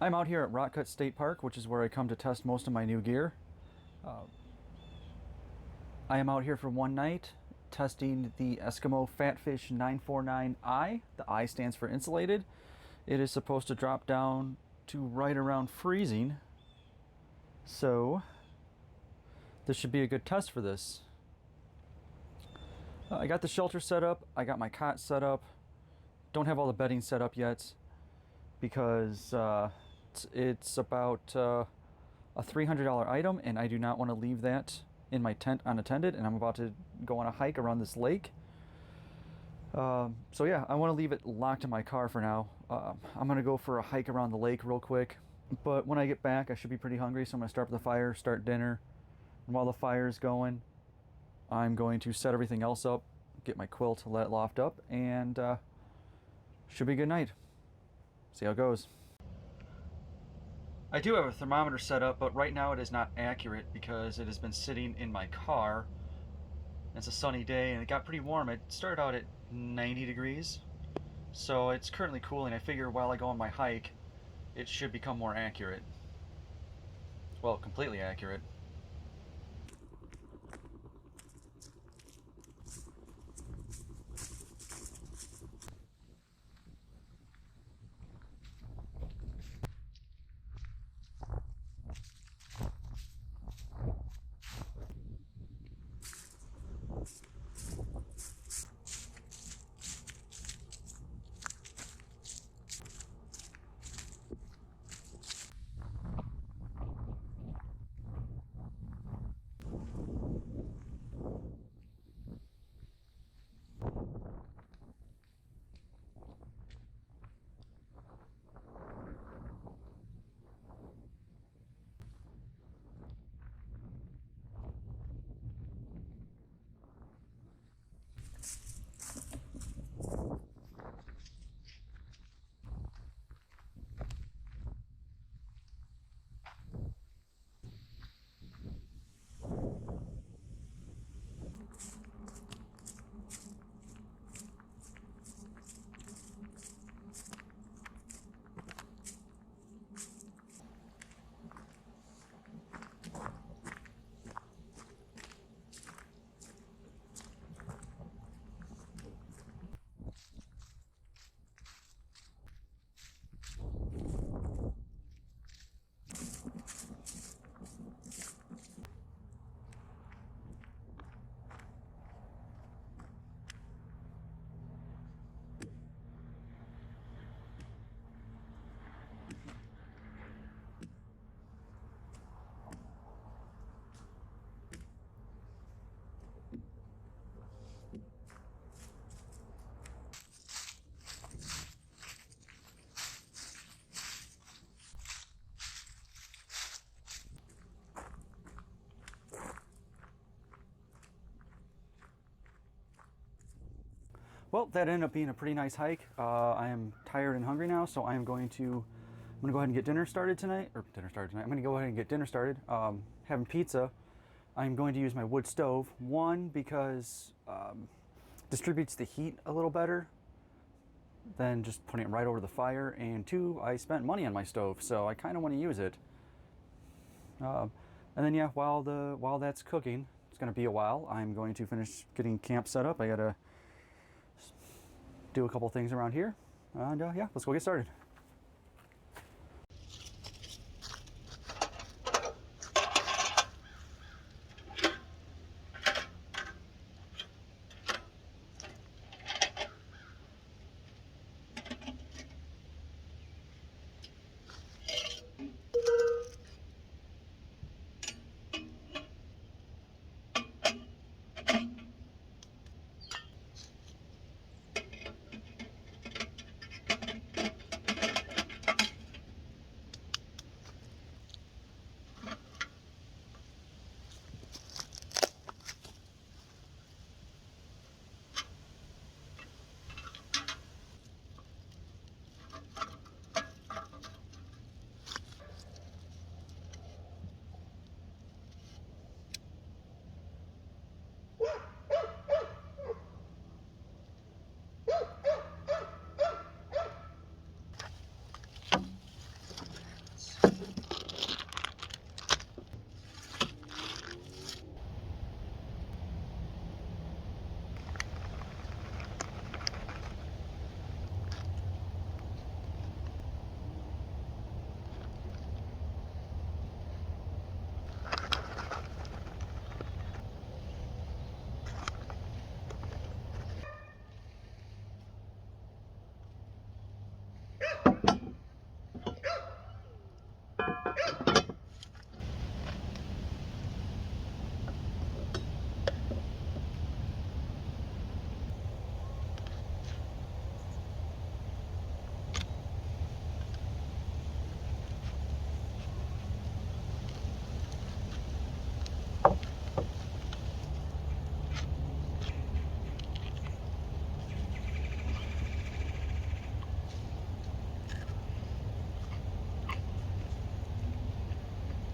I'm out here at Rock Cut State Park, which is where I come to test most of my new gear. I am out here for one night testing the Eskimo Fatfish 949i. The I stands for insulated. It is supposed to drop down to right around freezing. So this should be a good test for this. I got the shelter set up. I got my cot set up. Don't have all the bedding set up yet because it's about a $300 item, and I do not want to leave that in my tent unattended, and I'm about to go on a hike around this lake. So yeah, I want to leave it locked in my car for now. I'm going to go for a hike around the lake real quick, but when I get back I should be pretty hungry, so I'm going to start with the fire, start dinner, and while the fire is going I'm going to set everything else up, get my quilt, let it loft up, and should be a good night. See how it goes. I do have a thermometer set up, but right now it is not accurate because it has been sitting in my car. It's a sunny day and it got pretty warm. It started out at 90 degrees, so it's currently cooling. I figure while I go on my hike it should become more accurate. Well, completely accurate. Well, that ended up being a pretty nice hike. I am tired and hungry now, so I'm going to go ahead and get dinner started tonight. I'm going to go ahead and get dinner started. Having pizza. I'm going to use my wood stove. One, because distributes the heat a little better than just putting it right over the fire, and two, I spent money on my stove, so I kind of want to use it. And then yeah, while that's cooking, it's going to be a while. I'm going to finish getting camp set up. I gotta do a couple things around here, and yeah, let's go get started.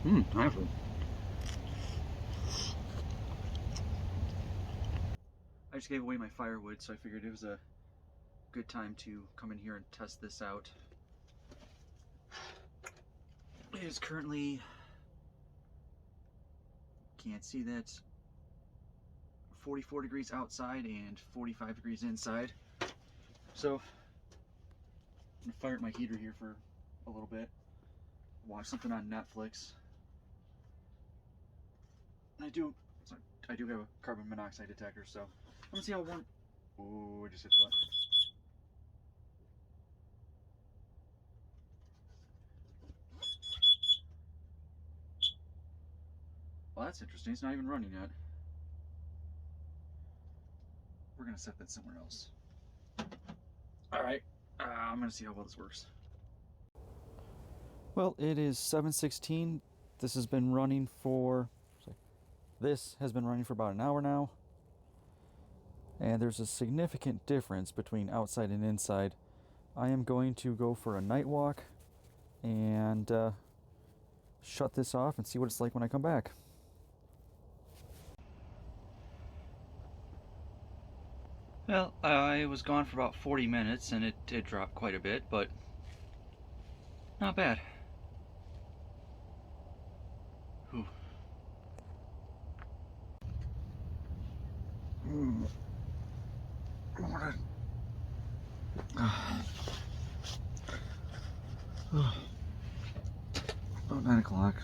Actually. I just gave away my firewood, so I figured it was a good time to come in here and test this out. It is currently, can't see that, 44 degrees outside and 45 degrees inside. So I'm gonna fire up my heater here for a little bit, watch something on Netflix. And I do have a carbon monoxide detector, so I'm gonna see how warm. Ooh, I just hit the button. Well, that's interesting. It's not even running yet. We're gonna set that somewhere else. All right, I'm gonna see how well this works. Well, it is 7:16. This has been running for about an hour now, and there's a significant difference between outside and inside. I am going to go for a night walk and shut this off and see what it's like when I come back. Well, I was gone for about 40 minutes and it did drop quite a bit, but not bad. Whew. Morning. About 9 o'clock.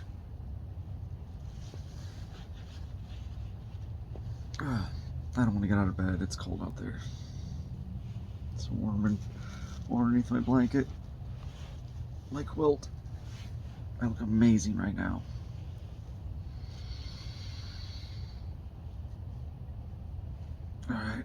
I don't want to get out of bed. It's cold out there. It's warm underneath my blanket. My quilt. I look amazing right now. All right.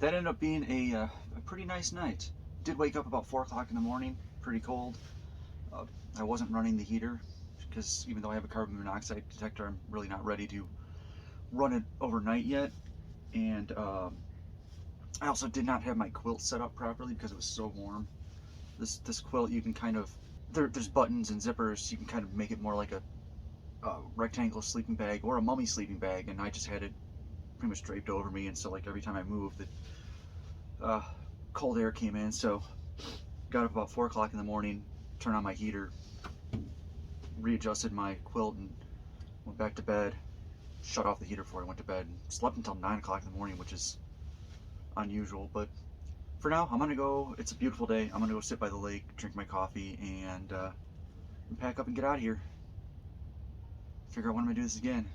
That ended up being a pretty nice night. Did wake up about 4 o'clock in the morning, pretty cold. I wasn't running the heater because even though I have a carbon monoxide detector, I'm really not ready to run it overnight yet. And I also did not have my quilt set up properly because it was so warm. This quilt, you can kind of, there's buttons and zippers, you can kind of make it more like a rectangle sleeping bag or a mummy sleeping bag, and I just had it pretty much draped over me, and so like every time I moved, the cold air came in. So got up about 4 o'clock in the morning, turned on my heater, readjusted my quilt, and went back to bed. Shut off the heater before I went to bed, and slept until 9 o'clock in the morning, which is unusual. But for now, I'm gonna go. It's a beautiful day. I'm gonna go sit by the lake, drink my coffee, and pack up and get out of here. Figure out when I'm gonna do this again.